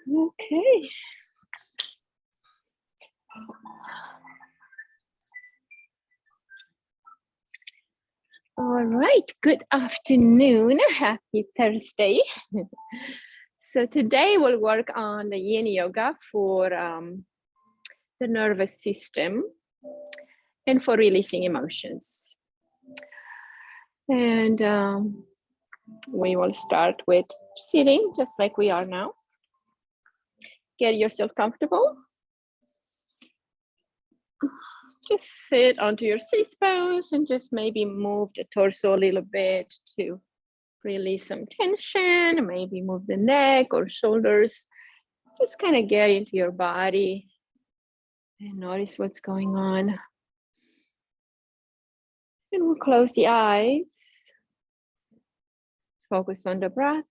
Okay. All right, good afternoon. Happy Thursday. So today we'll work on the yin yoga for the nervous system and for releasing emotions. And we will start with sitting just like we are now. Get yourself comfortable. Just sit onto your sit bones and just maybe move the torso a little bit to release some tension. Maybe move the neck or shoulders. Just kind of get into your body and notice what's going on. And we'll close the eyes. Focus on the breath.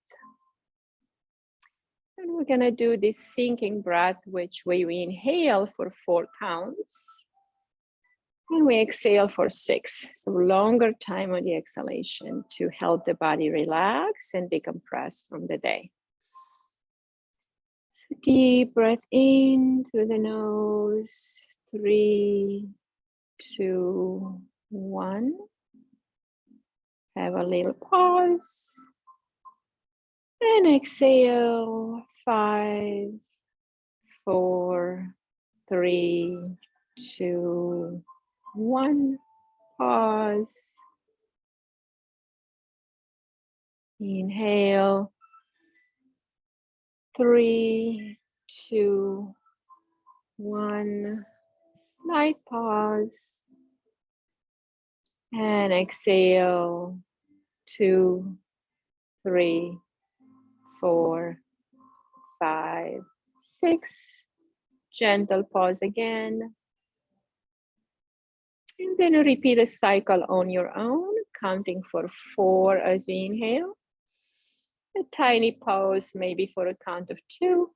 And we're gonna do this sinking breath, which we inhale for 4 counts. And we exhale for 6. So longer time on the exhalation to help the body relax and decompress from the day. So deep breath in through the nose. 3, 2, 1. Have a little pause. And exhale. 5, 4, 3, 2, 1. Pause. Inhale. 3, 2, 1. Slight pause. And exhale. 2, 3, 4, 5, 6. Gentle pause again. And then repeat a cycle on your own, counting for 4 as you inhale. A tiny pause, maybe for a count of 2.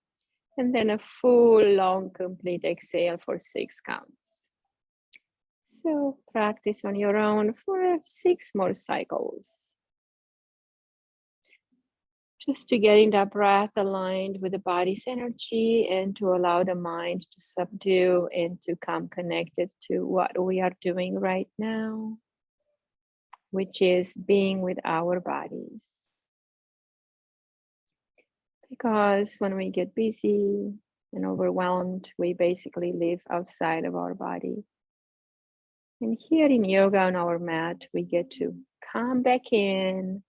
And then a full, long, complete exhale for 6 counts. So practice on your own for 6 more cycles. Just to getting that breath aligned with the body's energy and to allow the mind to subdue and to come connected to what we are doing right now, which is being with our bodies. Because when we get busy and overwhelmed, we basically live outside of our body. And here in yoga on our mat, we get to come back in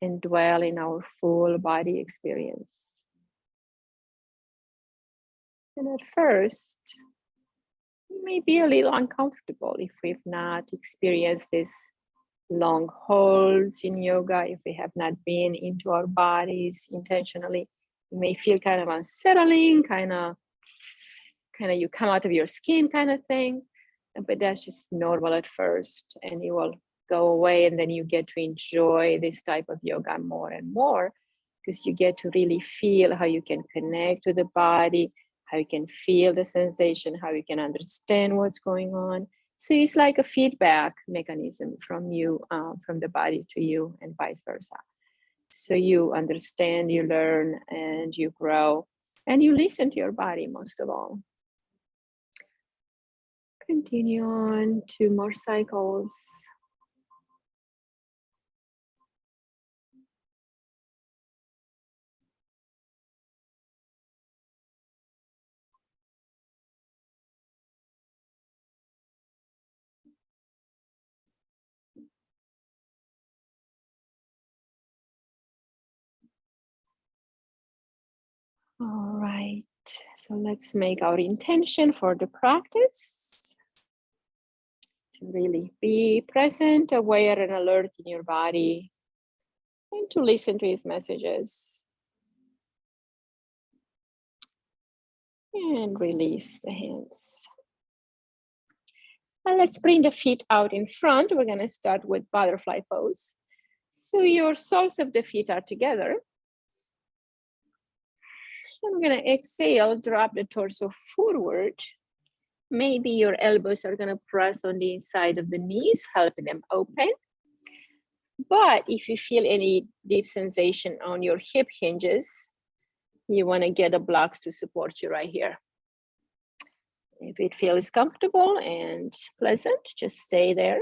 and dwell in our full body experience. And at first, it may be a little uncomfortable if we've not experienced this long holds in yoga, if we have not been into our bodies intentionally. It may feel kind of unsettling, kind of you come out of your skin kind of thing, but that's just normal at first, and it will go away, and then you get to enjoy this type of yoga more and more because you get to really feel how you can connect with the body, how you can feel the sensation, how you can understand what's going on. So it's like a feedback mechanism from you, from the body to you, and vice versa. So you understand, you learn, and you grow, and you listen to your body most of all. Continue on 2 more cycles. All right, so let's make our intention for the practice to really be present, aware, and alert in your body, and to listen to his messages. And release the hands. And let's bring the feet out in front. We're going to start with butterfly pose. So your soles of the feet are together. I'm going to exhale, drop the torso forward. Maybe your elbows are going to press on the inside of the knees, helping them open. But if you feel any deep sensation on your hip hinges, you want to get the blocks to support you right here. If it feels comfortable and pleasant, just stay there.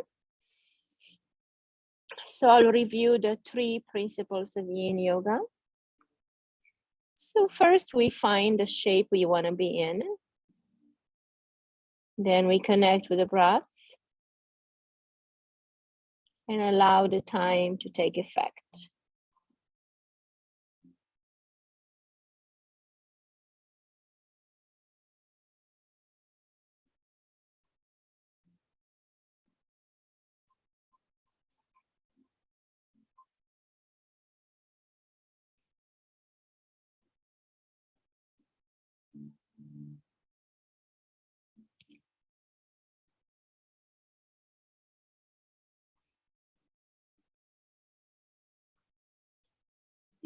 So I'll review the 3 principles of Yin Yoga. So first we find the shape we want to be in. Then we connect with the breath and allow the time to take effect.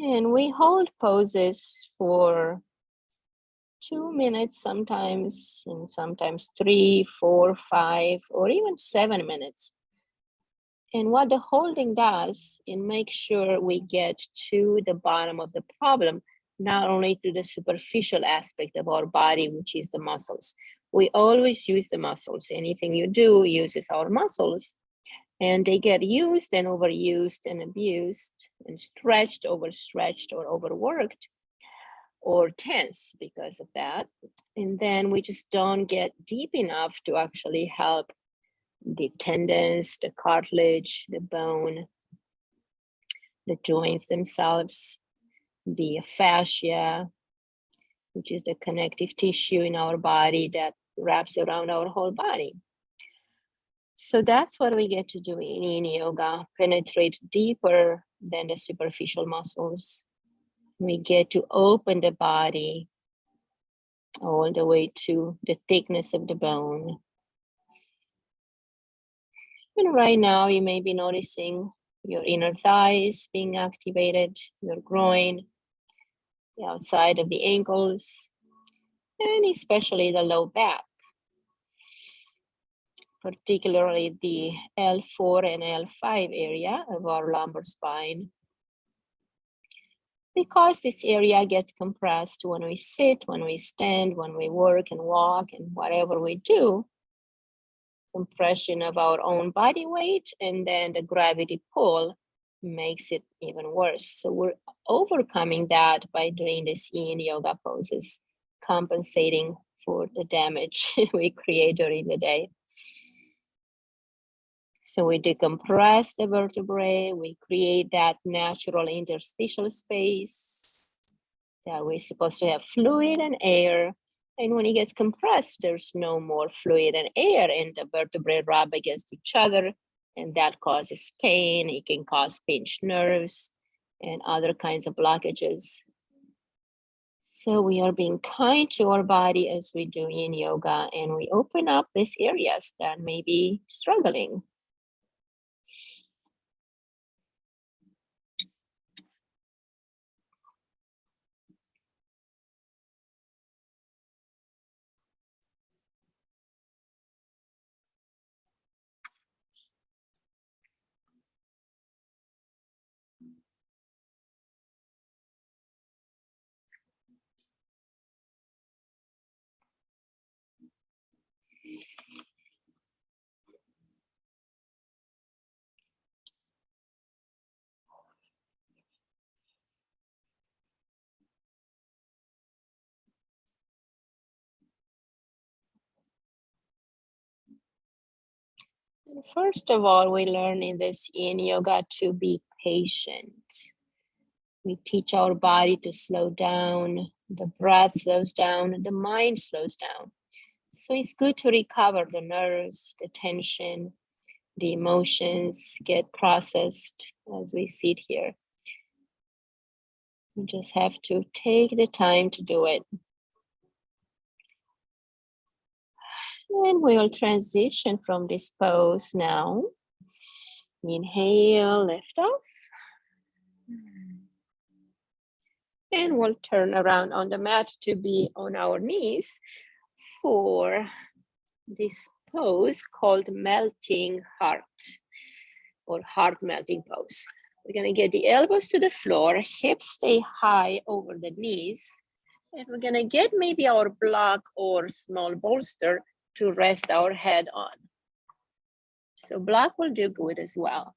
And we hold poses for 2 minutes sometimes, and sometimes 3, 4, 5, or even 7 minutes. And what the holding does, it makes sure we get to the bottom of the problem, not only to the superficial aspect of our body, which is the muscles. We always use the muscles. Anything you do uses our muscles. And they get used and overused and abused and stretched, overstretched, or overworked, or tense because of that. And then we just don't get deep enough to actually help the tendons, the cartilage, the bone, the joints themselves, the fascia, which is the connective tissue in our body that wraps around our whole body. So that's what we get to do in Yin Yoga, penetrate deeper than the superficial muscles. We get to open the body all the way to the thickness of the bone. And right now you may be noticing your inner thighs being activated, your groin, the outside of the ankles, and especially the low back, particularly the L4 and L5 area of our lumbar spine. Because this area gets compressed when we sit, when we stand, when we work and walk, and whatever we do, compression of our own body weight, and then the gravity pull makes it even worse. So we're overcoming that by doing these Yin Yoga poses, compensating for the damage we create during the day. So we decompress the vertebrae, we create that natural interstitial space that we're supposed to have fluid and air. And when it gets compressed, there's no more fluid and air, and the vertebrae rub against each other, and that causes pain. It can cause pinched nerves and other kinds of blockages. So we are being kind to our body as we do in yoga, and we open up these areas that may be struggling. First of all, we learn in this Yin Yoga to be patient. We teach our body to slow down, the breath slows down, and the mind slows down. So it's good to recover the nerves, the tension, the emotions get processed as we sit here. We just have to take the time to do it. And we'll transition from this pose now. Inhale, lift off. And we'll turn around on the mat to be on our knees for this pose called melting heart. or heart melting pose. We're gonna get the elbows to the floor, hips stay high over the knees, and we're gonna get maybe our block or small bolster to rest our head on. So block will do good as well.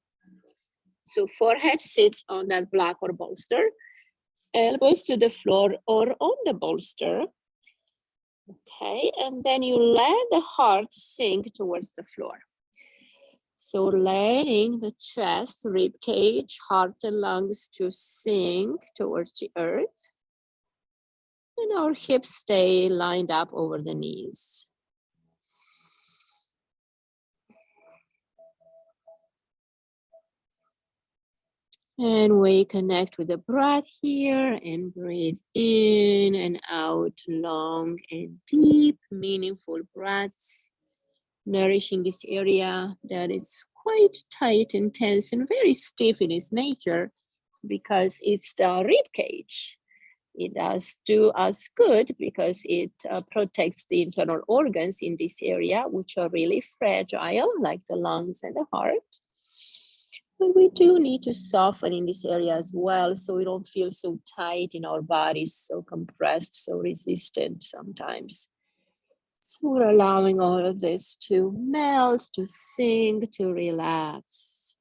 So forehead sits on that block or bolster, elbows to the floor or on the bolster. Okay, and then you let the heart sink towards the floor. So letting the chest, rib cage, heart and lungs to sink towards the earth. And our hips stay lined up over the knees. And we connect with the breath here and breathe in and out, long and deep, meaningful breaths, nourishing this area that is quite tight and tense and very stiff in its nature because it's the rib cage. It does do us good because it protects the internal organs in this area, which are really fragile, like the lungs and the heart. But we do need to soften in this area as well, so we don't feel so tight in our bodies, so compressed, so resistant sometimes. So we're allowing all of this to melt, to sink, to relax.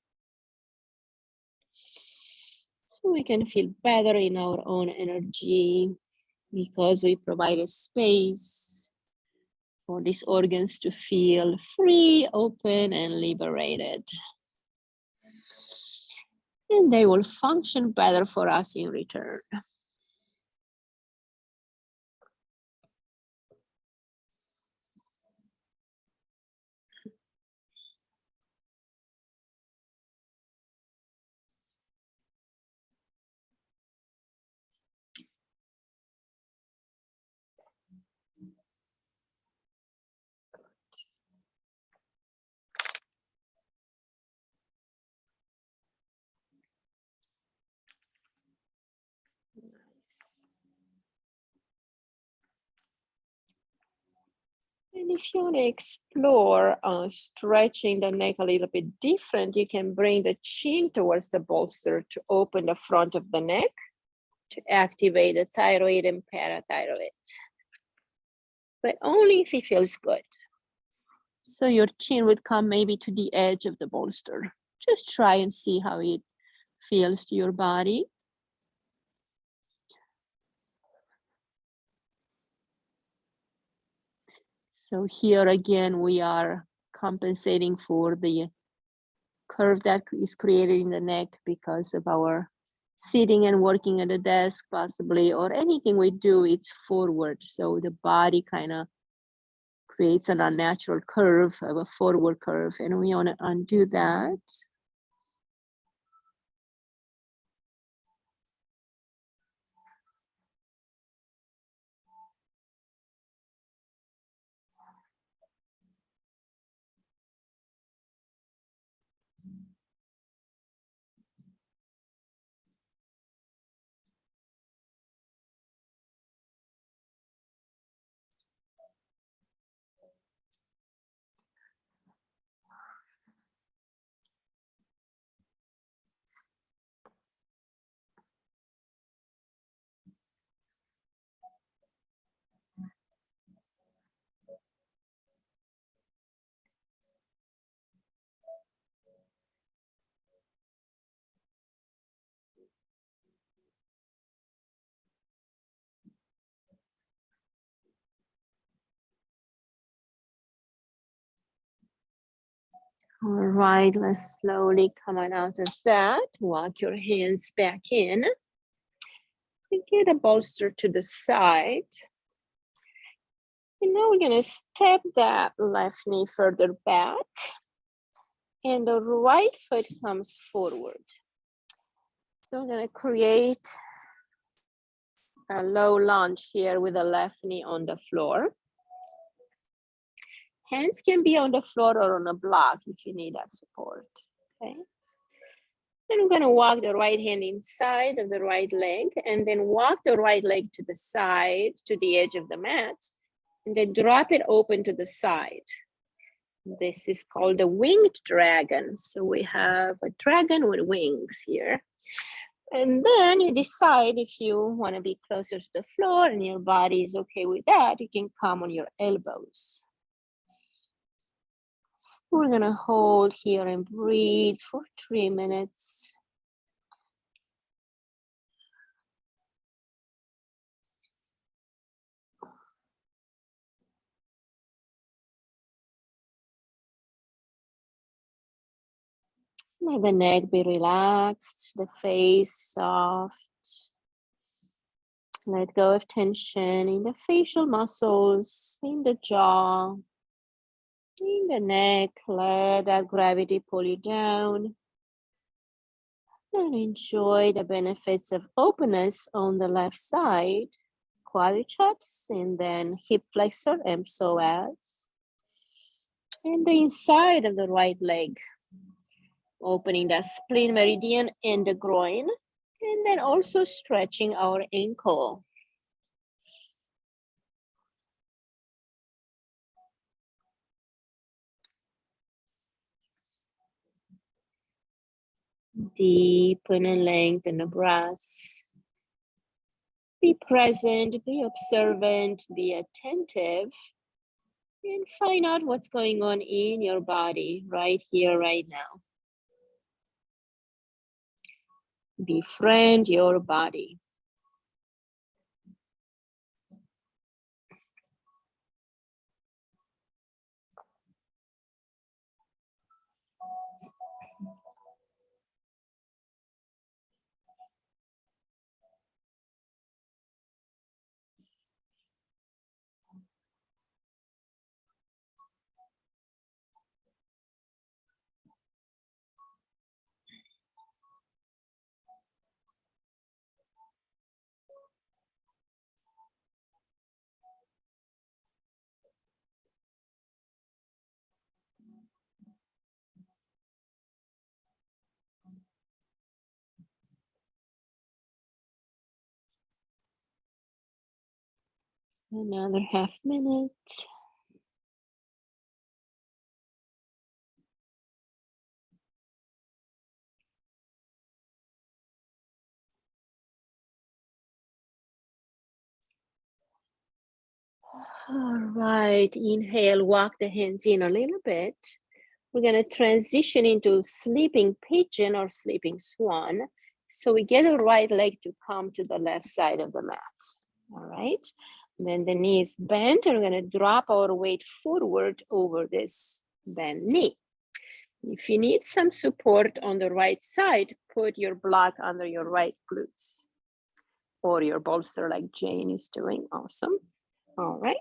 So we can feel better in our own energy because we provide a space for these organs to feel free, open, and liberated. And they will function better for us in return. And if you want to explore stretching the neck a little bit different, you can bring the chin towards the bolster to open the front of the neck to activate the thyroid and parathyroid. But only if it feels good. So your chin would come maybe to the edge of the bolster. Just try and see how it feels to your body. So here again, we are compensating for the curve that is created in the neck because of our sitting and working at the desk possibly, or anything we do, it's forward. So the body kind of creates an unnatural curve of a forward curve, and we want to undo that. All right, let's slowly come on out of that. Walk your hands back in. And get a bolster to the side. And now we're gonna step that left knee further back. And the right foot comes forward. So we're gonna create a low lunge here with the left knee on the floor. Hands can be on the floor or on a block if you need that support, okay? Then I'm gonna walk the right hand inside of the right leg and then walk the right leg to the side, to the edge of the mat, and then drop it open to the side. This is called the winged dragon. So we have a dragon with wings here. And then you decide if you want to be closer to the floor and your body is okay with that, you can come on your elbows. So we're going to hold here and breathe for 3 minutes. Let the neck be relaxed, the face soft. Let go of tension in the facial muscles, in the jaw, in the neck. Let that gravity pull you down. And enjoy the benefits of openness on the left side. Quadriceps and then hip flexor, psoas. And the inside of the right leg. Opening the spleen meridian and the groin, and then also stretching our ankle. Deepen and lengthen the breath. Be present, be observant, be attentive, and find out what's going on in your body right here, right now. Befriend your body. Another half minute. All right, inhale, walk the hands in a little bit. We're going to transition into sleeping pigeon or sleeping swan. So we get the right leg to come to the left side of the mat. All right. And then the knees bent, and we're going to drop our weight forward over this bent knee. If you need some support on the right side, put your block under your right glutes or your bolster like Jane is doing. Awesome. All right.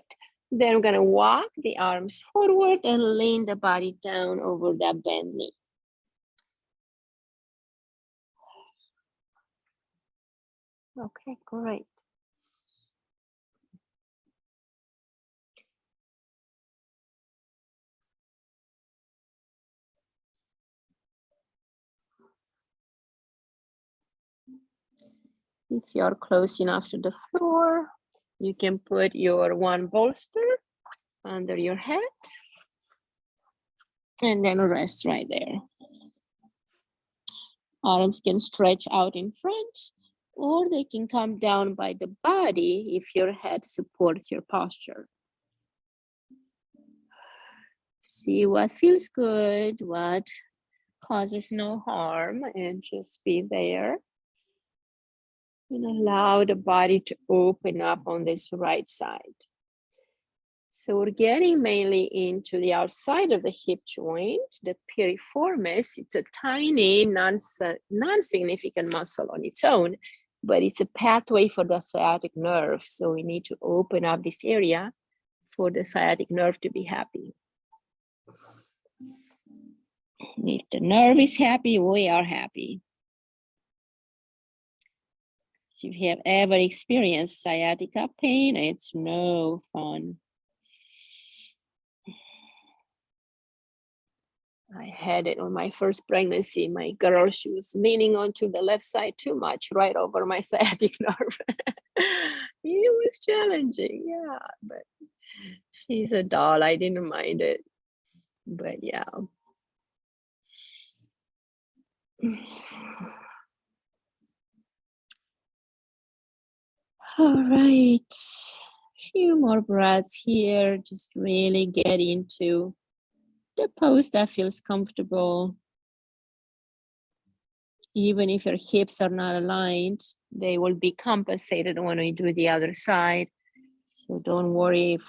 Then we're going to walk the arms forward and lean the body down over that bent knee. Okay, great. If you're close enough to the floor, you can put your one bolster under your head and then rest right there. Arms can stretch out in front, or they can come down by the body if your head supports your posture. See what feels good, what causes no harm, and just be there. And allow the body to open up on this right side. So we're getting mainly into the outside of the hip joint, the piriformis. It's a tiny, non-significant muscle on its own, but it's a pathway for the sciatic nerve. So we need to open up this area for the sciatic nerve to be happy. If the nerve is happy, we are happy. So if you have ever experienced sciatica pain, it's no fun. I had it on my first pregnancy. My girl, she was leaning onto the left side too much, right over my sciatic nerve. It was challenging, yeah, but she's a doll. I didn't mind it. But yeah. All right. Few more breaths here. Just really get into the pose that feels comfortable. Even if your hips are not aligned, they will be compensated when we do the other side. So don't worry if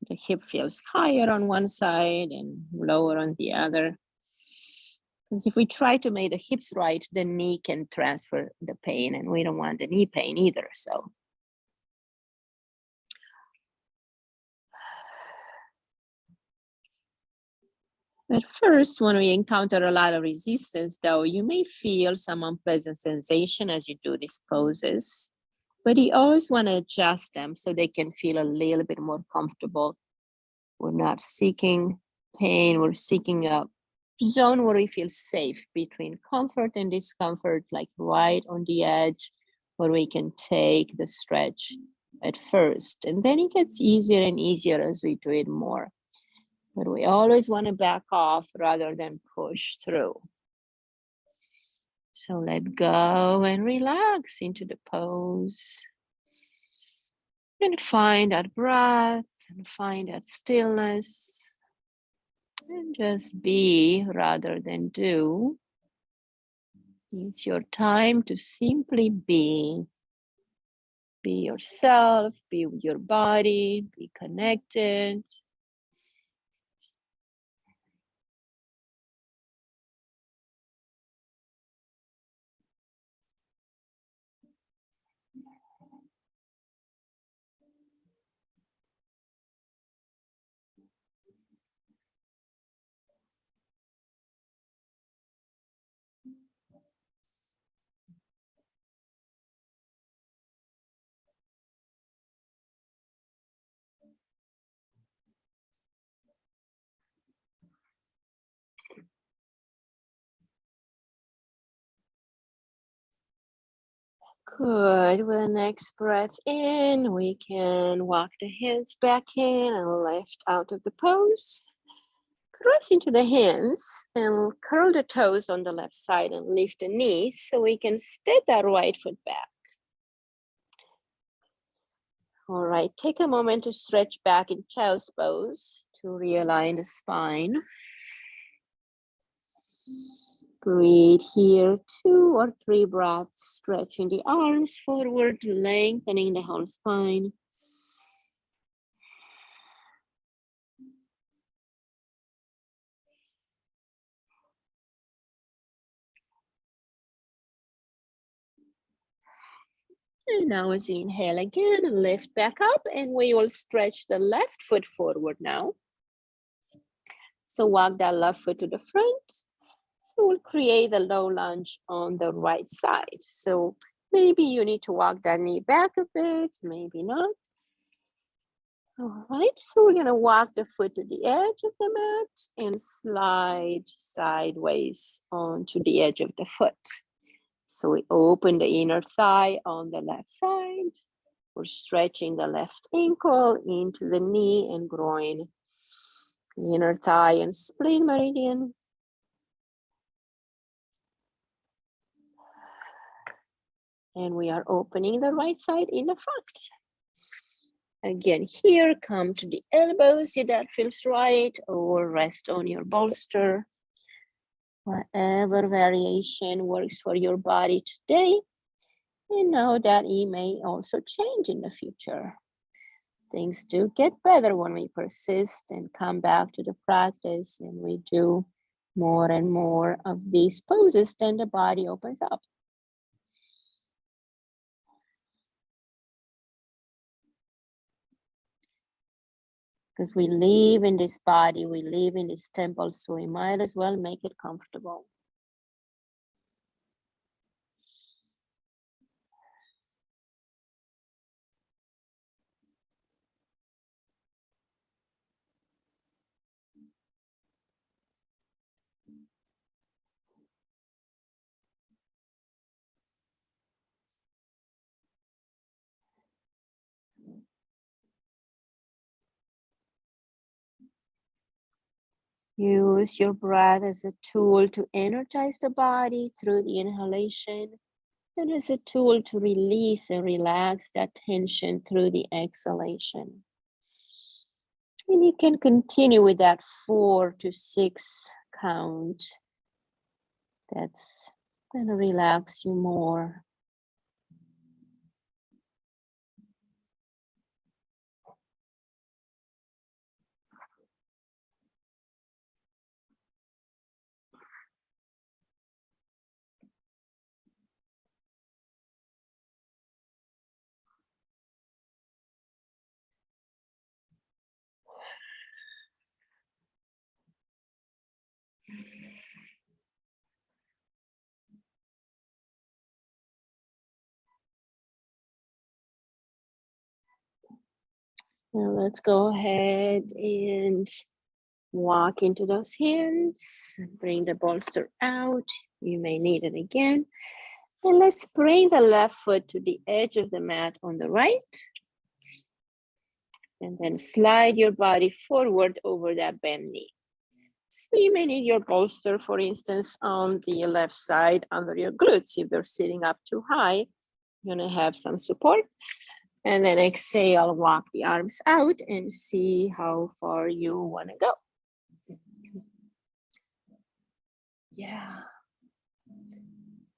the hip feels higher on one side and lower on the other. Because if we try to make the hips right, the knee can transfer the pain, and we don't want the knee pain either. So at first, when we encounter a lot of resistance, though, you may feel some unpleasant sensation as you do these poses, but you always want to adjust them so they can feel a little bit more comfortable. We're not seeking pain, we're seeking a zone where we feel safe between comfort and discomfort, like right on the edge, where we can take the stretch at first. And then it gets easier and easier as we do it more. But we always want to back off rather than push through. So let go and relax into the pose. And find that breath and find that stillness. And just be rather than do. It's your time to simply be. Be yourself, be with your body, be connected. Good. With the next breath in, we can walk the hands back in and lift out of the pose. Press into the hands and curl the toes on the left side and lift the knees so we can step that right foot back. All right, take a moment to stretch back in child's pose to realign the spine. Breathe here, 2 or 3 breaths, stretching the arms forward, lengthening the whole spine. And now as you inhale again, lift back up, and we will stretch the left foot forward now. So walk that left foot to the front. So we'll create a low lunge on the right side. So maybe you need to walk that knee back a bit, maybe not. All right, so we're gonna walk the foot to the edge of the mat and slide sideways onto the edge of the foot. So we open the inner thigh on the left side. We're stretching the left ankle into the knee and groin, inner thigh and spleen meridian. And we are opening the right side in the front. Again, here, come to the elbows if that feels right, or rest on your bolster. Whatever variation works for your body today. And know that it may also change in the future. Things do get better when we persist and come back to the practice, and we do more and more of these poses, then the body opens up. Because we live in this body, we live in this temple, so we might as well make it comfortable. Use your breath as a tool to energize the body through the inhalation and as a tool to release and relax that tension through the exhalation. And you can continue with that 4 to 6 count. That's going to relax you more. Now let's go ahead and walk into those hands. Bring the bolster out. You may need it again. And let's bring the left foot to the edge of the mat on the right. And then slide your body forward over that bent knee. So you may need your bolster, for instance, on the left side under your glutes. If they're sitting up too high, you're gonna have some support. And then exhale, walk the arms out and see how far you wanna go. Yeah.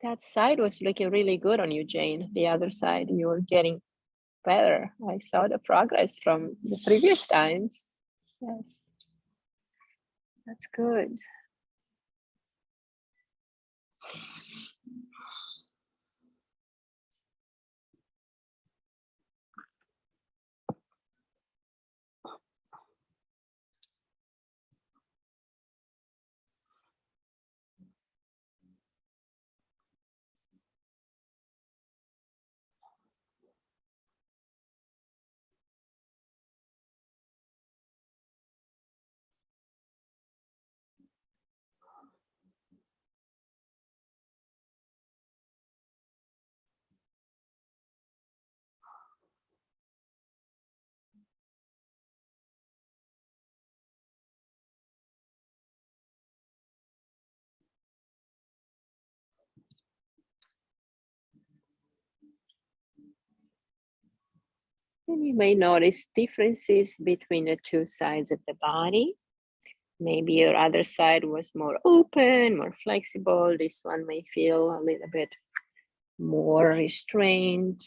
That side was looking really good on you, Jane. The other side, you were getting better. I saw the progress from the previous times. Yes, that's good. And you may notice differences between the two sides of the body. Maybe your other side was more open, more flexible. This one may feel a little bit more restrained.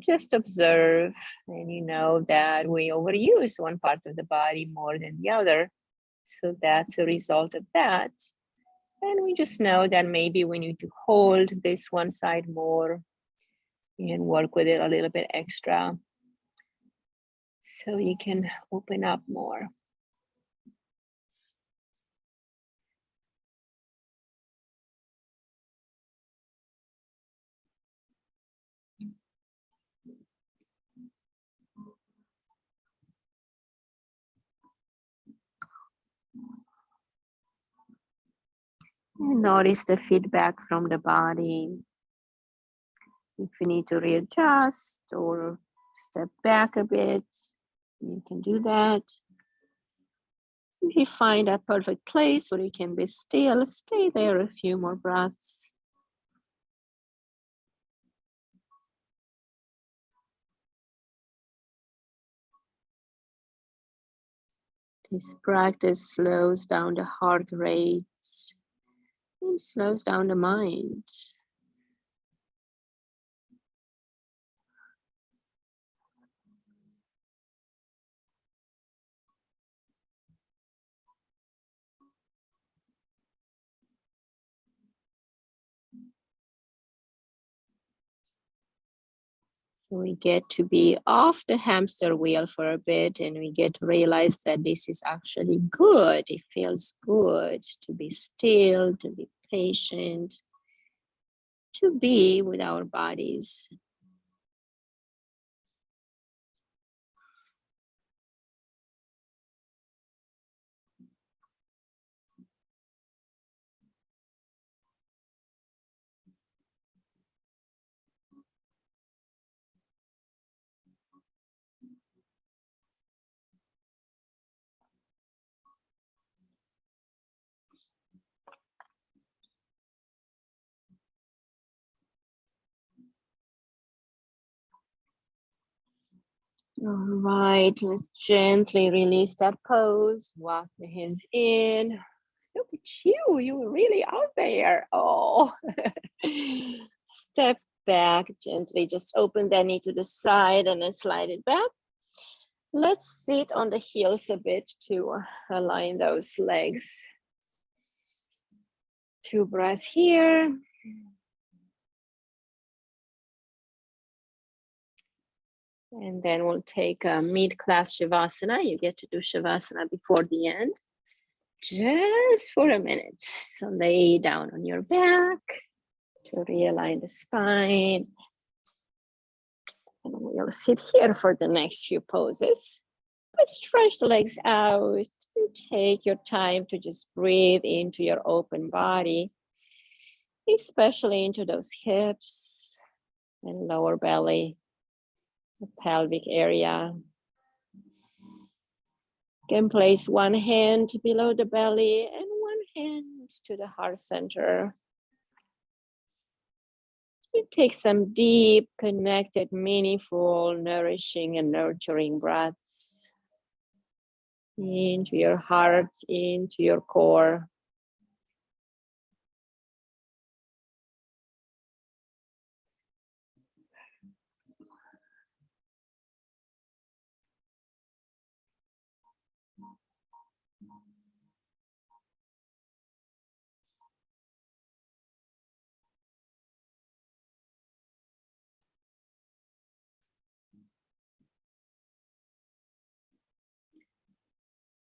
Just observe, and you know that we overuse one part of the body more than the other. So that's a result of that. And we just know that maybe we need to hold this one side more and work with it a little bit extra so you can open up more. And notice the feedback from the body. If you need to readjust or step back a bit, you can do that. If you find a perfect place where you can be still, stay there a few more breaths. This practice slows down the heart rate and slows down the mind. So we get to be off the hamster wheel for a bit, and we get to realize that this is actually good. It feels good to be still, to be patient, to be with our bodies. All right, let's gently release that pose. Walk the hands in. Look at you, you're really out there. Oh, step back gently, just open that knee to the side and then slide it back. Let's sit on the heels a bit to align those legs. 2 breaths here. And then we'll take a mid-class Shavasana. You get to do Shavasana before the end, just for a minute. So lay down on your back to realign the spine. And we'll sit here for the next few poses. But stretch the legs out and take your time to just breathe into your open body, especially into those hips and lower belly, the pelvic area. You can place one hand below the belly and one hand to the heart center. You take some deep, connected, meaningful, nourishing and nurturing breaths into your heart, into your core.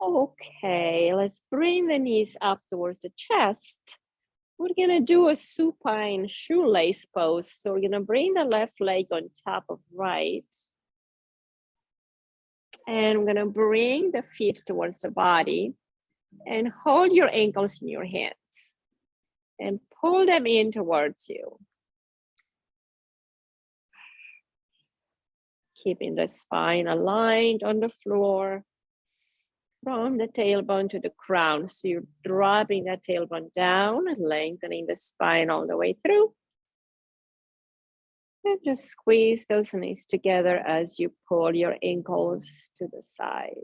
Okay, let's bring the knees up towards the chest. We're gonna do a supine shoelace pose. So we're gonna bring the left leg on top of right. And I'm gonna bring the feet towards the body and hold your ankles in your hands and pull them in towards you. Keeping the spine aligned on the floor from the tailbone to the crown. So you're dropping that tailbone down and lengthening the spine all the way through. And just squeeze those knees together as you pull your ankles to the side.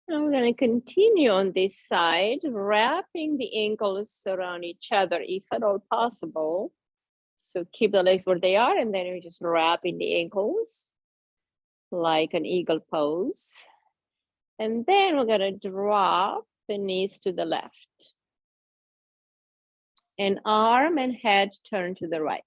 Now we're going to continue on this side, wrapping the ankles around each other if at all possible. So keep the legs where they are, and then we're just wrapping the ankles like an eagle pose. And then we're going to drop the knees to the left. And arm and head turn to the right.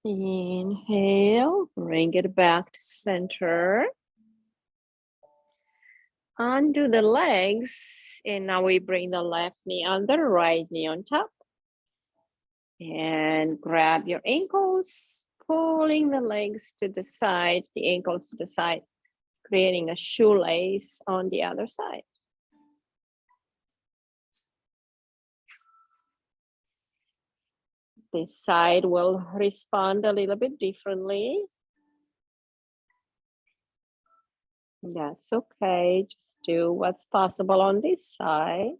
Inhale, bring it back to center. Undo the legs, and now we bring the left knee under, right knee on top. And grab your ankles, pulling the legs to the side, the ankles to the side, creating a shoelace on the other side. This side will respond a little bit differently. That's okay. Just do what's possible on this side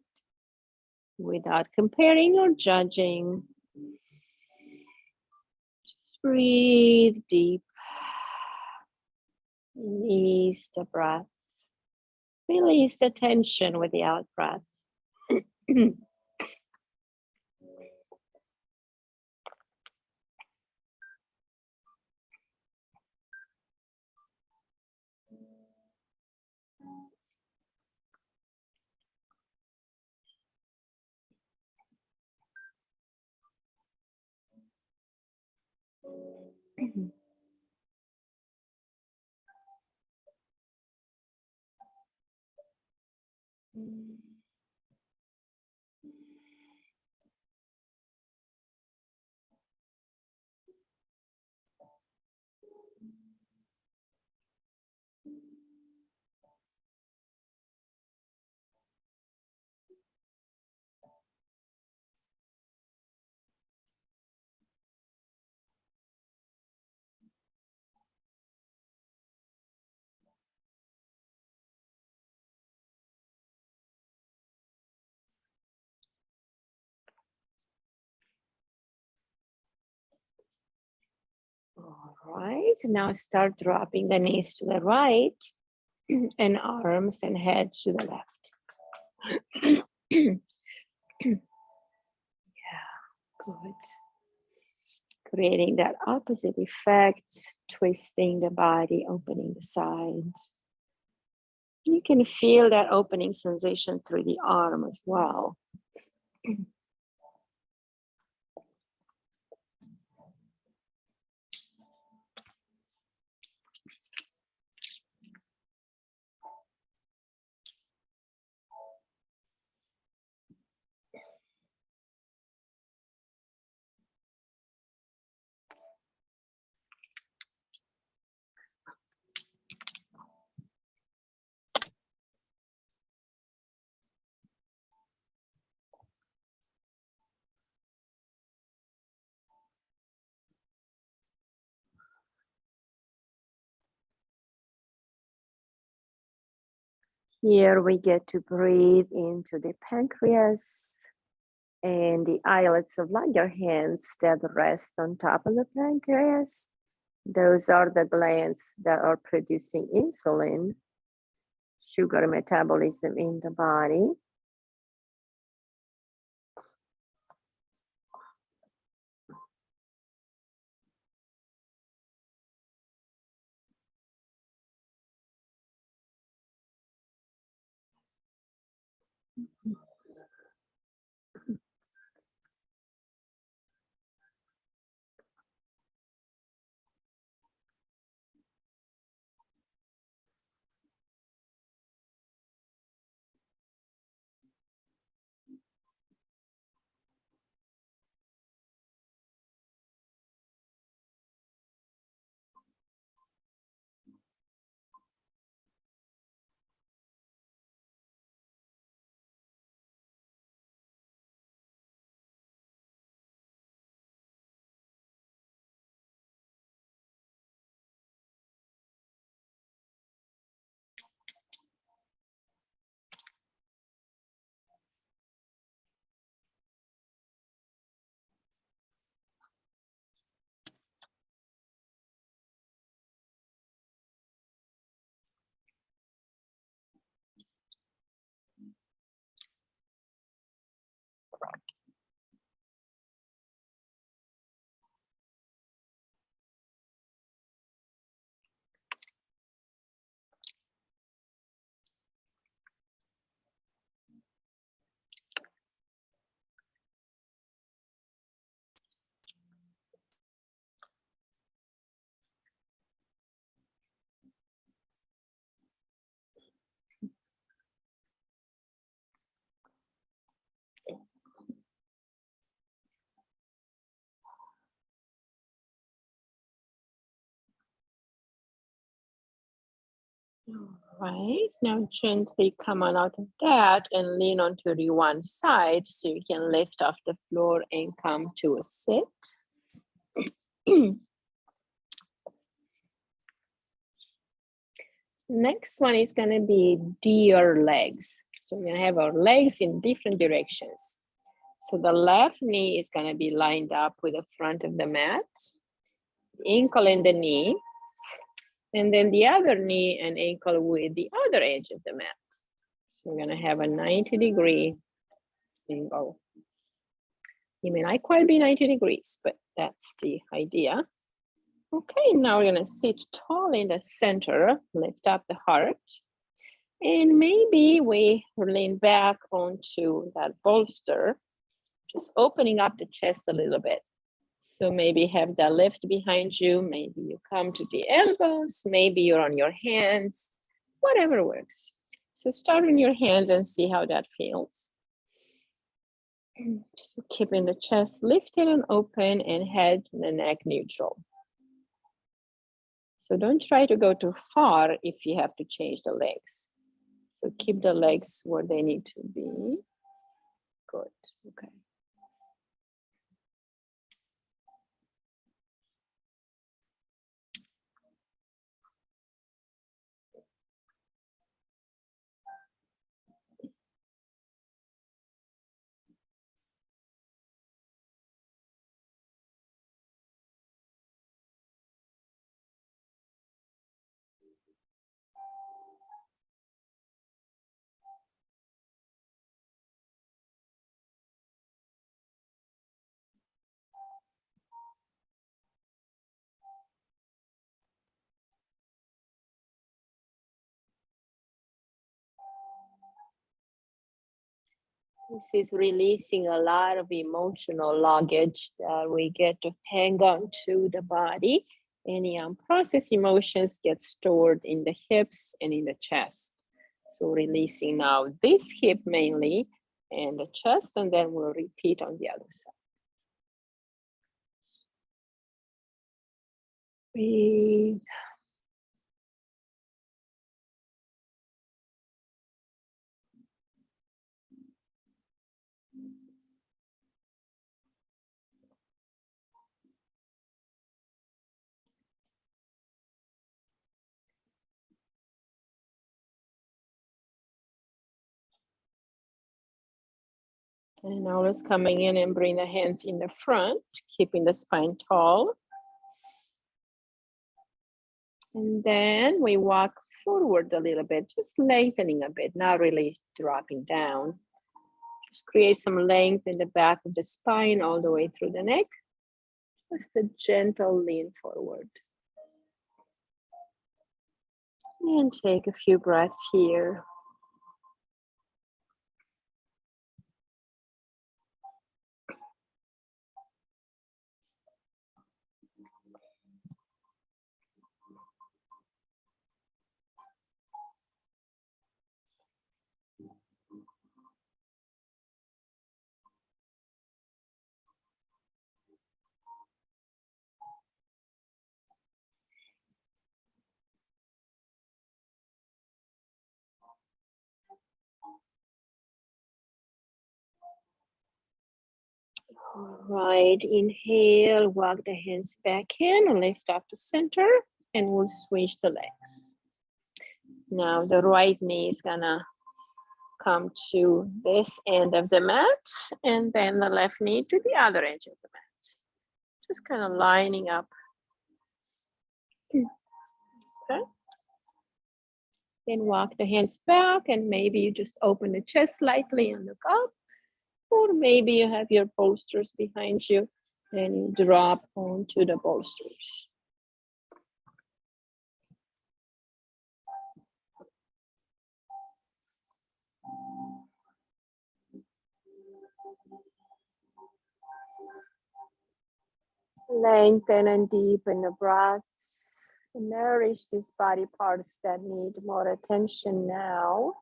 without comparing or judging. Just breathe deep. Release the breath. Release the tension with the out breath. All right, now start dropping the knees to the right and arms and head to the left. Yeah, good. Creating that opposite effect, twisting the body, opening the sides. You can feel that opening sensation through the arm as well. Here we get to breathe into the pancreas and the islets of Langerhans that rest on top of the pancreas. Those are the glands that are producing insulin, sugar metabolism in the body. Right, now gently come on out of that and lean onto the one side so you can lift off the floor and come to a sit. Next one is going to be deer legs. So we're going to have our legs in different directions. So the left knee is going to be lined up with the front of the mat, the ankle and the knee, and then the other knee and ankle with the other edge of the mat. So we're going to have a 90-degree angle. You may not quite be 90 degrees, but that's the idea. Okay, now we're going to sit tall in the center, lift up the heart, and maybe we lean back onto that bolster, just opening up the chest a little bit. So maybe have that lift behind you, maybe you come to the elbows, maybe you're on your hands, whatever works. So start on your hands and see how that feels. So keeping the chest lifted and open and head and the neck neutral. So don't try to go too far if you have to change the legs. So keep the legs where they need to be. Good, okay. This is releasing a lot of emotional luggage that we get to hang on to the body. Any unprocessed emotions get stored in the hips and in the chest. So releasing now this hip mainly and the chest, and then we'll repeat on the other side. Breathe. And now let's coming in and bring the hands in the front, keeping the spine tall. And then we walk forward a little bit, just lengthening a bit, not really dropping down. Just create some length in the back of the spine all the way through the neck. Just a gentle lean forward. And take a few breaths here. All right, inhale, walk the hands back in, lift up to center, and we'll switch the legs. Now the right knee is gonna come to this end of the mat, and then the left knee to the other edge of the mat. Just kind of lining up. Okay. Then walk the hands back, and maybe you just open the chest slightly and look up. Or maybe you have your bolsters behind you and you drop onto the bolsters. Lengthen and deepen the breaths. Nourish these body parts that need more attention now.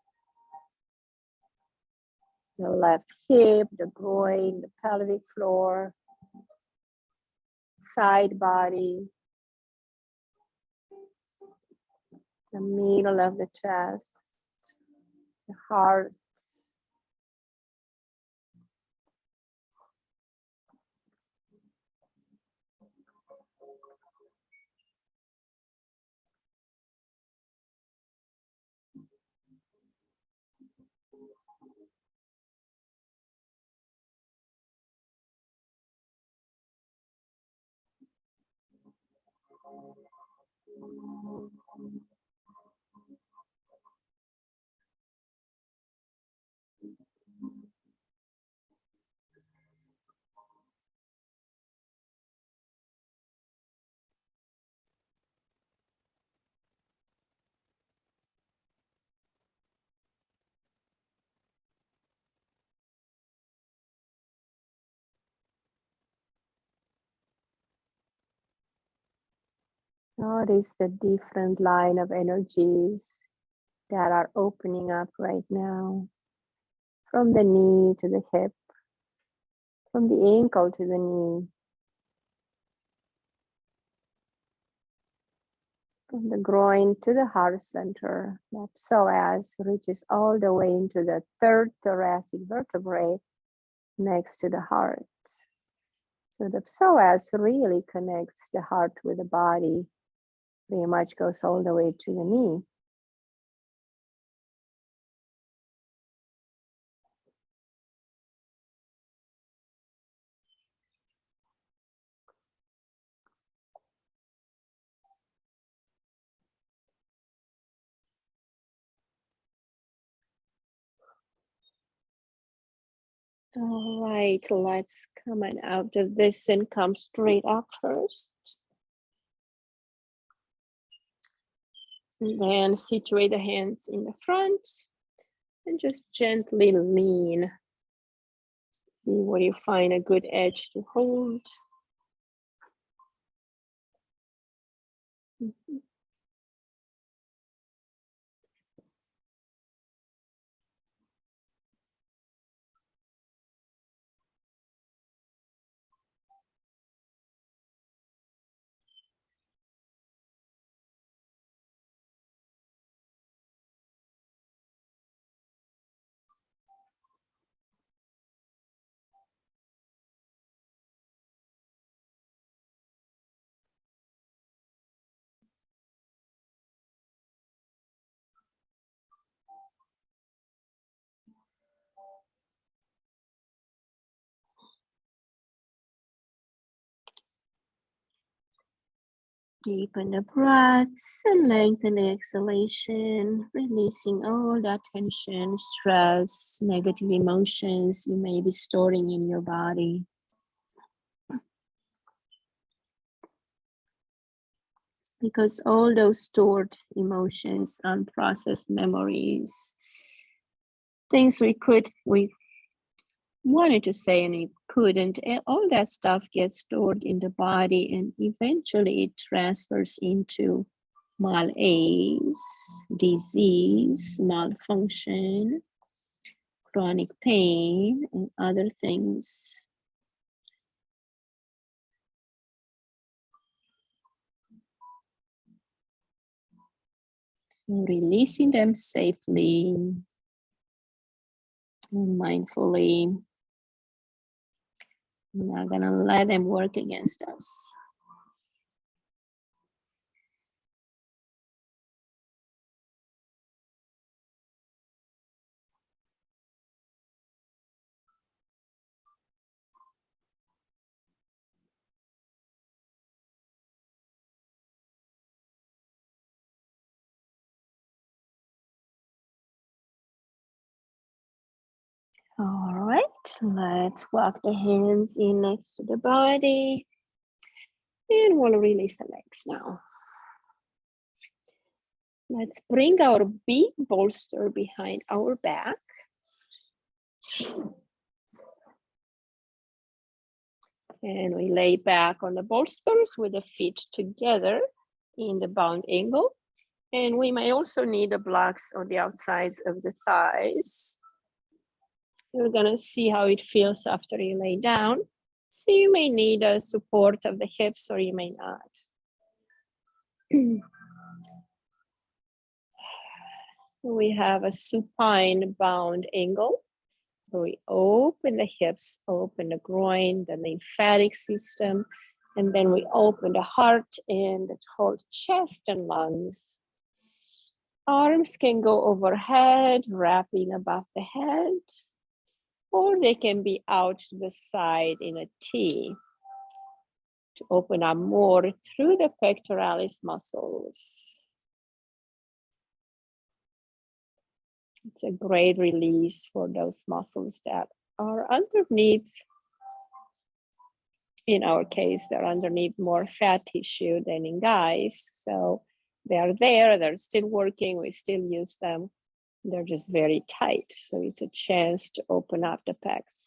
The left hip, the groin, the pelvic floor, side body. the middle of the chest, the heart. Notice the different line of energies that are opening up right now, from the knee to the hip, from the ankle to the knee, from the groin to the heart center. That psoas reaches all the way into the third thoracic vertebrae next to the heart. So the psoas really connects the heart with the body, pretty much goes all the way to the knee. All right, let's come out of this and come straight up first. And then situate the hands in the front and just gently lean. See where you find a good edge to hold. Deepen the breaths and lengthen the exhalation, releasing all that tension, stress, negative emotions you may be storing in your body. Because all those stored emotions, unprocessed memories, things we wanted to say and we couldn't, and all that stuff gets stored in the body and eventually it transfers into malaise, disease, malfunction, chronic pain, and other things. So releasing them safely and mindfully. We're not gonna let them work against us. All right, let's walk the hands in next to the body. And we'll release the legs now. Let's bring our big bolster behind our back. And we lay back on the bolsters with the feet together in the bound angle. And we may also need the blocks on the outsides of the thighs. You're gonna see how it feels after you lay down. So you may need a support of the hips or you may not. We have a supine bound angle. We open the hips, open the groin, the lymphatic system, and then we open the heart and the whole chest and lungs. Arms can go overhead, wrapping above the head, or they can be out to the side in a T to open up more through the pectoralis muscles. It's a great release for those muscles that are underneath. In our case, they're underneath more fat tissue than in guys. So they are there, they're still working, we still use them. They're just very tight. So it's a chance to open up the pecs.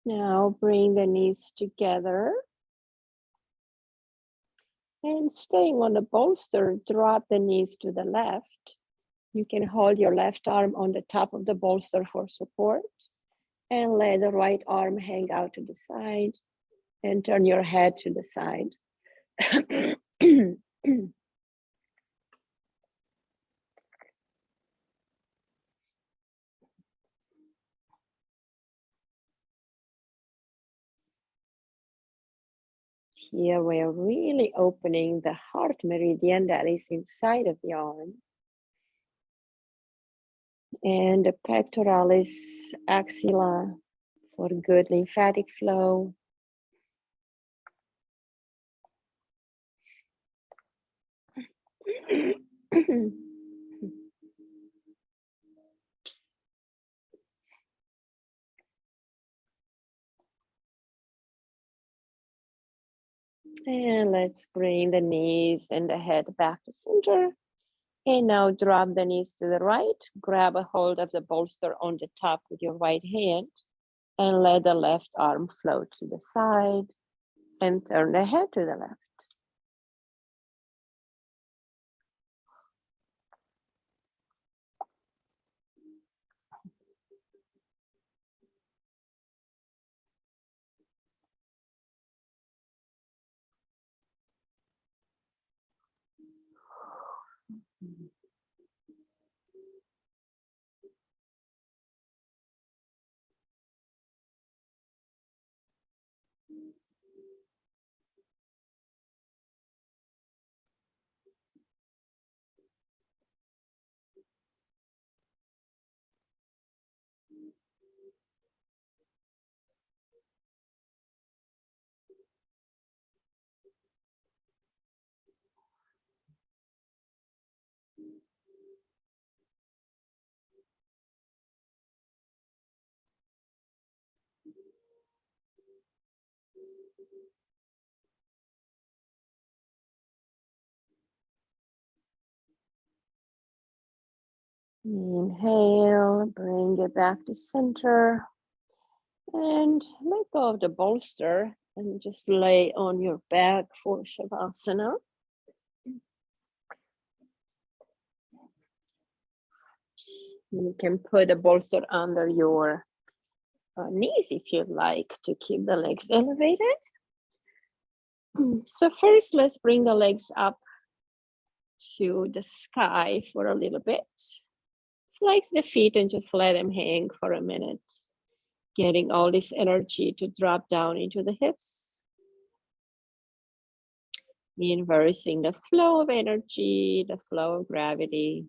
Now bring the knees together. And staying on the bolster, drop the knees to the left. You can hold your left arm on the top of the bolster for support and let the right arm hang out to the side and turn your head to the side. Here we are really opening the heart meridian that is inside of the arm. And the pectoralis axilla for good lymphatic flow. And let's bring the knees and the head back to center. And now drop the knees to the right, grab a hold of the bolster on the top with your right hand, and let the left arm float to the side, and turn the head to the left. Inhale, bring it back to center. And let go of the bolster and just lay on your back for Shavasana. You can put a bolster under your knees if you'd like to keep the legs elevated. So first, let's bring the legs up to the sky for a little bit. Flex the feet and just let them hang for a minute. Getting all this energy to drop down into the hips. Inversing the flow of energy, the flow of gravity.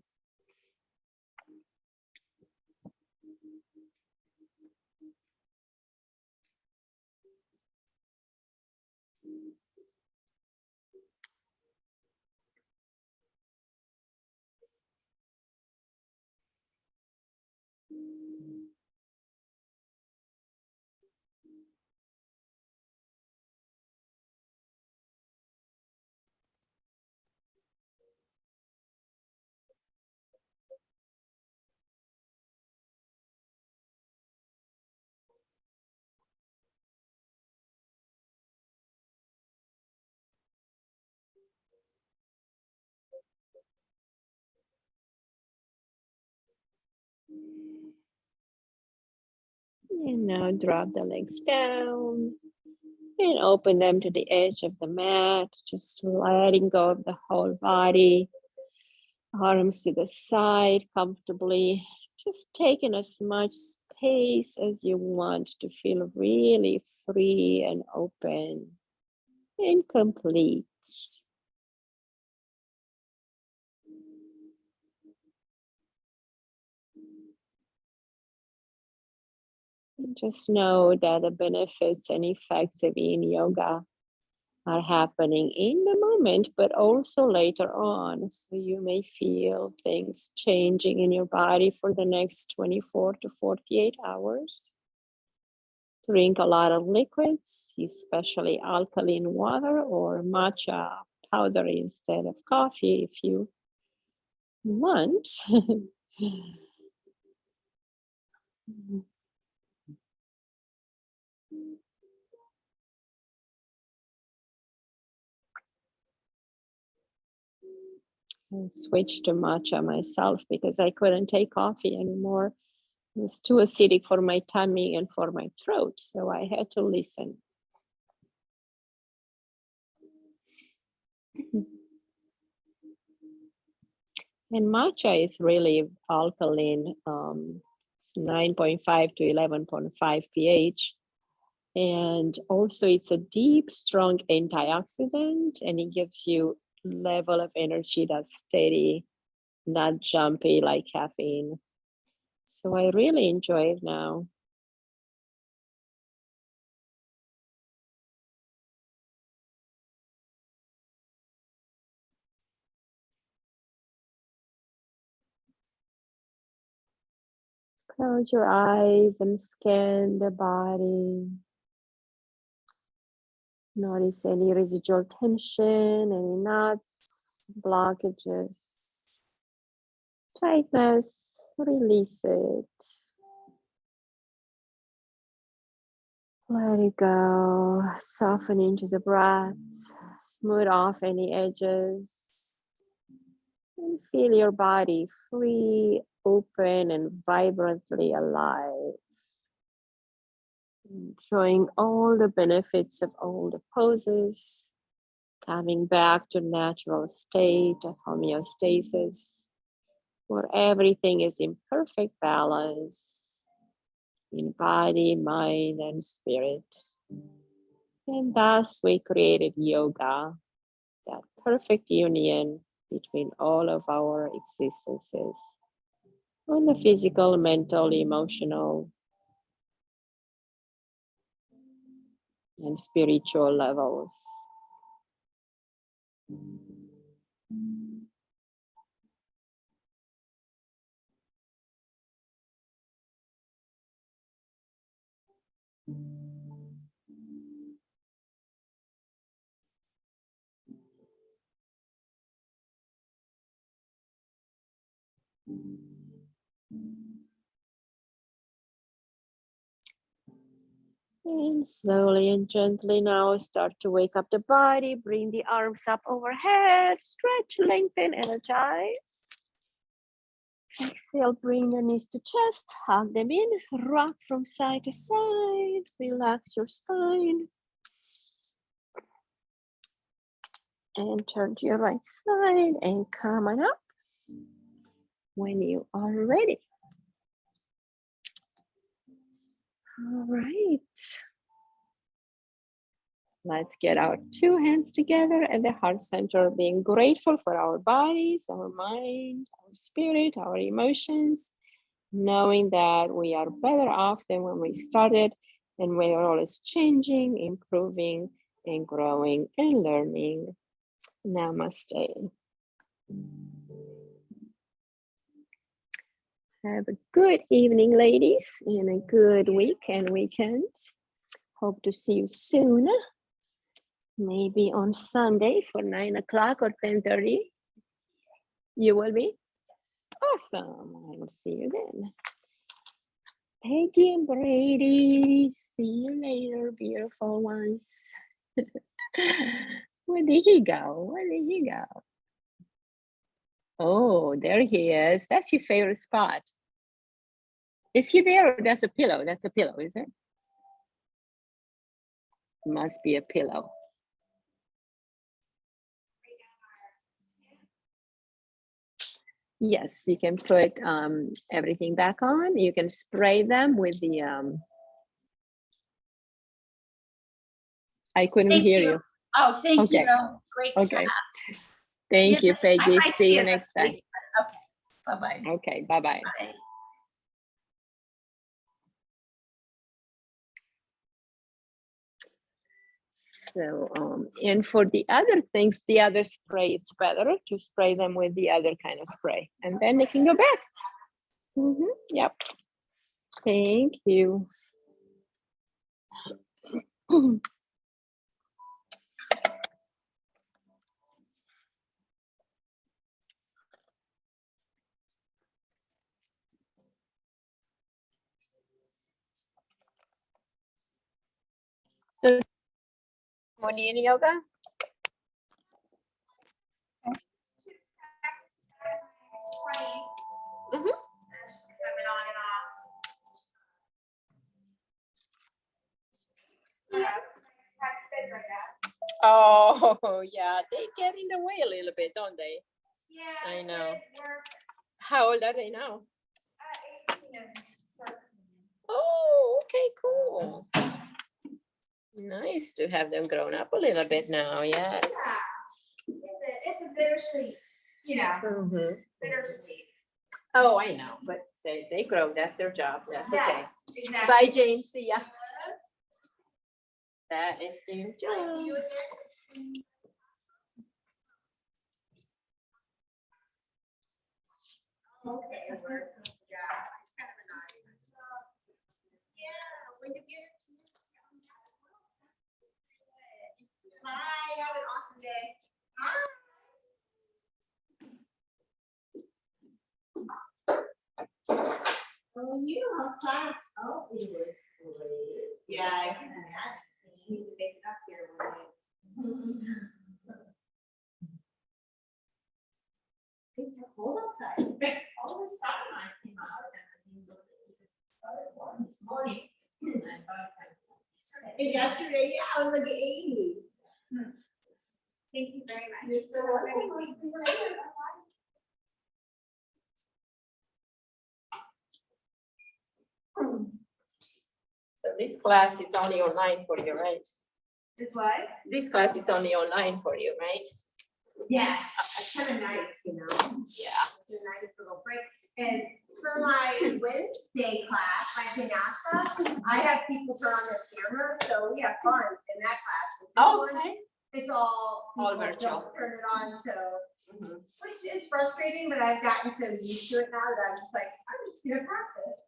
And now drop the legs down and open them to the edge of the mat, just letting go of the whole body. Arms to the side comfortably, just taking as much space as you want to feel really free and open and complete. Just know that the benefits and effects of yin yoga are happening in the moment, but also later on. So you may feel things changing in your body for the next 24 to 48 hours. Drink a lot of liquids, especially alkaline water or matcha powder instead of coffee if you want. I switched to matcha myself because I couldn't take coffee anymore. It was too acidic for my tummy and for my throat, so I had to listen. And matcha is really alkaline. It's 9.5 to 11.5 pH. And also it's a deep, strong antioxidant, and it gives you level of energy that's steady, not jumpy like caffeine. So I really enjoy it now. Close your eyes and scan the body. Notice any residual tension, any knots, blockages, tightness, release it. Let it go. Soften into the breath. Smooth off any edges. And feel your body free, open, and vibrantly alive. Enjoying all the benefits of all the poses, Coming back to natural state of homeostasis, where everything is in perfect balance in body, mind, and spirit. And thus we created yoga, that perfect union between all of our existences on the physical, mental, emotional, and spiritual levels. And slowly and gently now start to wake up the body, bring the arms up overhead, stretch, lengthen, energize. Exhale, bring the knees to chest, hug them in, rock from side to side, relax your spine. And turn to your right side and come on up when you are ready. All right. Let's get our two hands together at the heart center, being grateful for our bodies, our mind, our spirit, our emotions, knowing that we are better off than when we started, and we are always changing, improving, and growing and learning. Namaste. Have a good evening, ladies, and a good week and weekend. Hope to see you soon. Maybe on Sunday for 9 o'clock or 10:30. You will be? Awesome. I will see you then. Peggy and Brady, see you later, beautiful ones. Where did he go? Where did he go? Oh, there he is. That's his favorite spot. Is he there or that's a pillow? That's a pillow, is it? Must be a pillow. Yes, you can put everything back on. You can spray them with the, I couldn't hear you. Oh, thank Okay. you. Great. Okay. Thank you, Peggy. See you next time. Okay. Bye-bye. Okay, bye-bye. Bye. So, and for the other things, the other spray, it's better to spray them with the other kind of spray, and then they can go back. Yep. Thank you. So, morning yoga. Oh, yeah, they get in the way a little bit, don't they? Yeah, I know. How old are they now? 18 and 13. Oh, okay, cool. Nice to have them grown up a little bit now, yes. Yeah. It's a bittersweet, you know, bittersweet. Oh, I know, but they grow, that's their job, that's okay. Exactly. Bye, James, see ya. That is their job. See you again. Okay, yeah, it's kind of annoying. Yeah, when you get it. Bye, have an awesome day. Oh, you know how fast. Oh, it was great. Yeah, I can imagine. You need to make it up here one day. It's cold outside. All the sunlight came out and I think it started warm this morning. And yesterday, yeah, it was like 80. Thank you very much. You're so welcome. I'll see you later. Bye-bye. So this class is only online for you, right? It's what? This class is only online for you, right? Yeah, it's kind of nice, you know? Yeah. It's a nice little break. And for my Wednesday class, my Vinyasa, I have people turn on their camera, so we have fun in that class. With this one, Okay. it's all people virtual. don't turn it on, so Mhm. which is frustrating, but I've gotten so used to it now that I'm just like, I'm just gonna practice.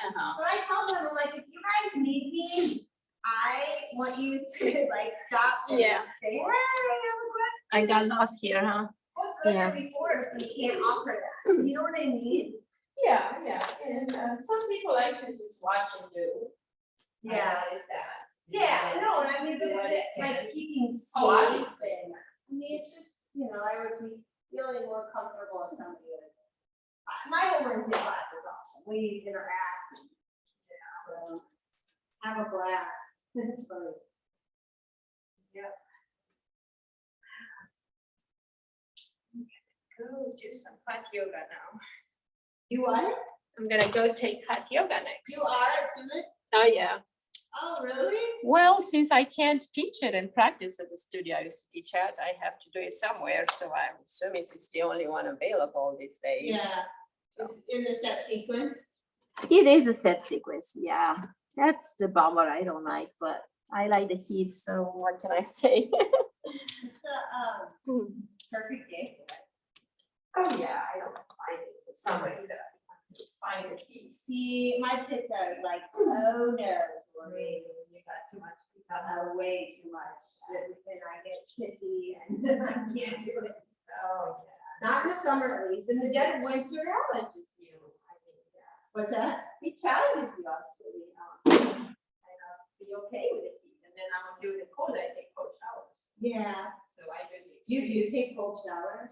Uh-huh. But I tell them, I'm like, if you guys need me, I want you to like stop and Yeah. say, hey, I have a question. I got lost here, huh? What good Yeah. are we for if we can't offer that? You know what I mean? Yeah, yeah. And some people like to just watch and do. Yeah. Is that? Yeah, no, and I mean, but Do what it, it can. like keeping safe. Oh, obviously. And, I mean, it's just, you know, I would be feeling more comfortable if somebody would. My whole Wednesday class is awesome. We interact. Yeah. So have a blast. It's fun. Yep. Go do some hot yoga now. You what? I'm gonna go take hot yoga next. You are at Summit? Oh, yeah. Oh, really? Well, since I can't teach it and practice at the studio I used to teach at, I have to do it somewhere. So I'm assuming it's the only one available these days. Yeah. It's in the set sequence. It is a set sequence, yeah. That's the bummer I don't like, but I like the heat, so what can I say? It's the perfect day for it. Oh, yeah, I don't find it. Somebody that find the heat. See, my pizza is like, oh no, Lori. You got too much. Way too much. And I get pissy and I can't do it. Oh, yeah. Not in the summer at least. In the dead of winter. Challenges you, I think, yeah. What's that? It challenges you actually. And be okay with the heat. And then I'm doing the cold, I take cold showers. Yeah. So I do the You do extremes. take cold showers?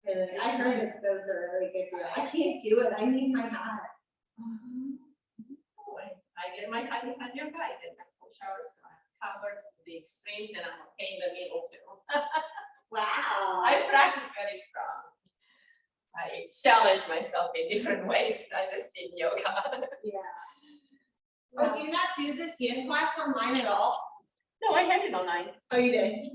Really? I heard that those are really good for you. I can't do it. I need my hot. Oh, I get my hot yoga, I get my cold showers, so I'm covered to the extremes and I'm okay in the middle too. Wow. I practice very strong. I challenge myself in different ways, not just in yoga. Yeah. Oh, do you not do this yin class online at all? No, I have it online. Oh, you did?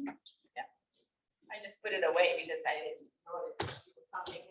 I just put it away because I didn't notice people coming.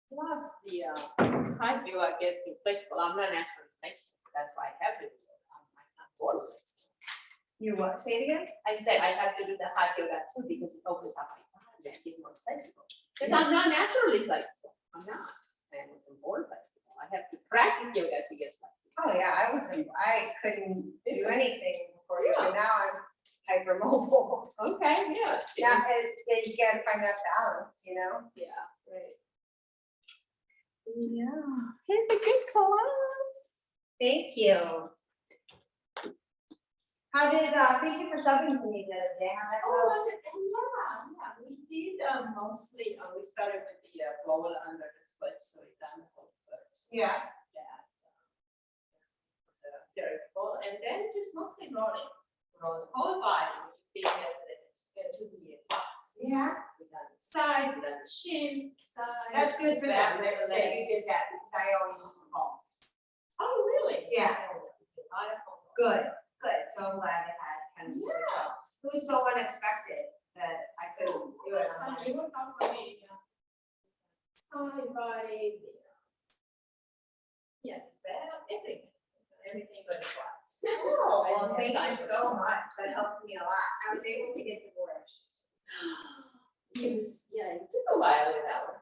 Plus, the hot yoga gets inflexible. I'm not naturally flexible. That's why I have to do it. I'm not born flexible. You what? Say it again? I said I have to do the hot yoga too because it opens up my body and get more flexible. Because I'm not naturally flexible. I'm not. I wasn't born flexible. I have to practice yoga to get flexible. Oh, yeah, I couldn't do anything before you, but now I'm hypermobile. Okay, yeah. Yeah, you gotta find that balance, you know? Yeah, right. Yeah. Have a good class. Thank you. How did, thank you for subbing for me the other day. How'd that Oh, go? was it? Yeah. We did mostly, we started with the ball under the foot, so we done the whole foot. Yeah. That, the third ball, and then just mostly rolling the whole body, which is being to the butts. Yeah, We've done the sides, we've done the shins, the sides. that's good for the them back, that you did that, because I always use the palms. Oh, really? Yeah. A lot of fun. Good, good, so I'm glad I had kind of switch up. It was so unexpected that I couldn't do it. That's fine. You work out for me, side, body, yeah, it's bad, everything but the quads. Oh, well, thank you so much, that helped me a lot. I was able to get divorced. Yeah, it took a while with that one.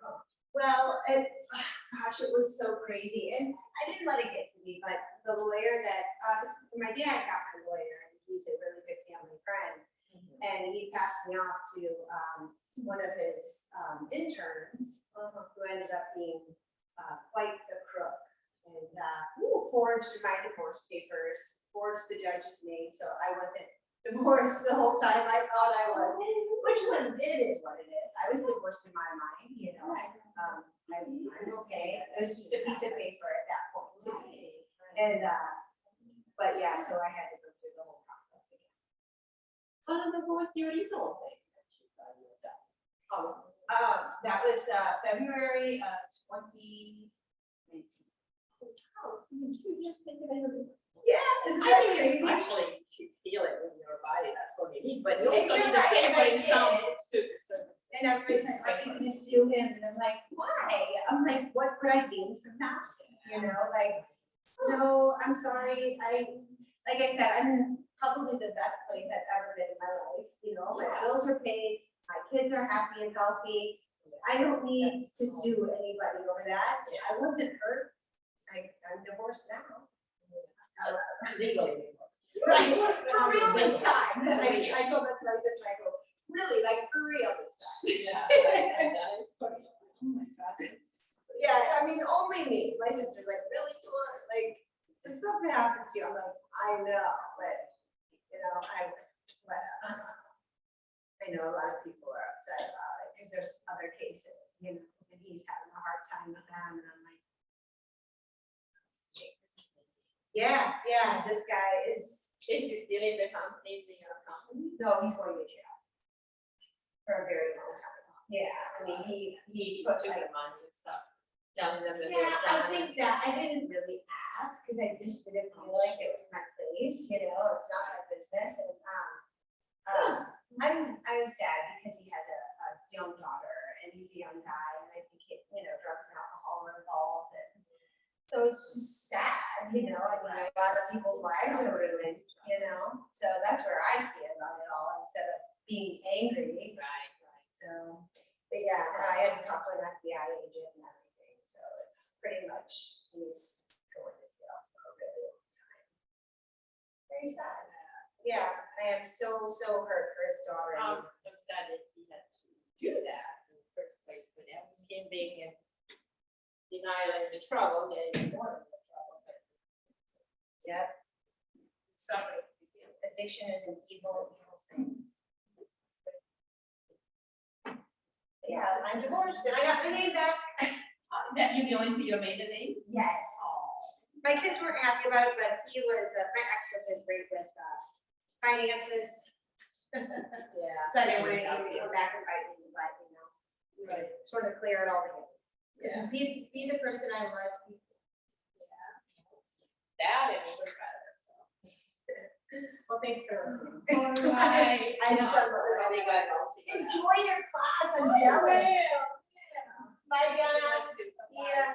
Well, gosh, it was so crazy, and I didn't let it get to me, but the lawyer that, my dad got my lawyer, and he's a really good family friend, and he passed me off to one of his interns, who ended up being quite the crook, and forged my divorce papers, forged the judge's name, so I wasn't divorced the whole time I thought I was, which what it is what it is. I was divorced in my mind, you know. I'm okay. It was just a piece of paper at that point to me. And but yeah, so I had to go through the whole process again. How did divorce the original thing that you thought you were done? That was February of 2019. Oh, so you just think that Yeah, isn't I that think it's crazy? actually, you feel it in your body, that's what you need, but you Yeah, also you're need to right, take and I away some did. stupid service. And everybody's like, are you gonna sue him? And I'm like, why? I'm like, what could I gain from that? You know, like, no, I'm sorry. Like I said, I'm in probably the best place I've ever been in my life. You know, my bills are paid, my kids are happy and healthy. I don't need to sue anybody over that. I wasn't hurt. I'm divorced now. Legally. Right, for real this time. I told that to my sister, I go, really, like for real this time. Yeah, that is funny. Oh my God. Yeah, I mean, only me. My sister's like, really, Tor? Like, the stuff that happens to you, I'm like, I know, but, you know, I know a lot of people are upset about it, because there's other cases, you know, and he's having a hard time with them, and I'm like, yeah, this guy is, Is he still in the company? no, he's going to jail. For a very long time. Yeah, I mean, he put took like, the money and stuff, telling them that yeah, they're I done. think that I didn't really ask, because I just didn't feel like it was my place, you know, it's not my business, and I'm sad because he has a young daughter, and he's a young guy, and I think you know, drugs and alcohol are involved, and so it's just sad, you know. I mean, a lot of people's lives are ruined, you know, so that's where I stand on it all, instead of being angry. Right. So, but yeah, I had to talk to an FBI agent and everything, so it's pretty much, he's going to jail for a really long time. Very sad. Yeah, I am so hurt for his daughter. I'm sad that he had to do that in the first place, but that was him being in denial and in trouble, getting more in trouble. But Yep. Sorry. Addiction is an evil thing. Yeah, I'm divorced and I got my name back. that you going to your maiden name? Yes. My kids weren't happy about it, but he was, my ex wasn't great with finances. Yeah. So I didn't want to go back and fight me, but you know, Right. sort of clear it all together. Yeah. Be the person I was. That and even better, so. Well, thanks for listening. All right. I just love it. Enjoy your class. I'm jealous. Bye, Diana. Yeah.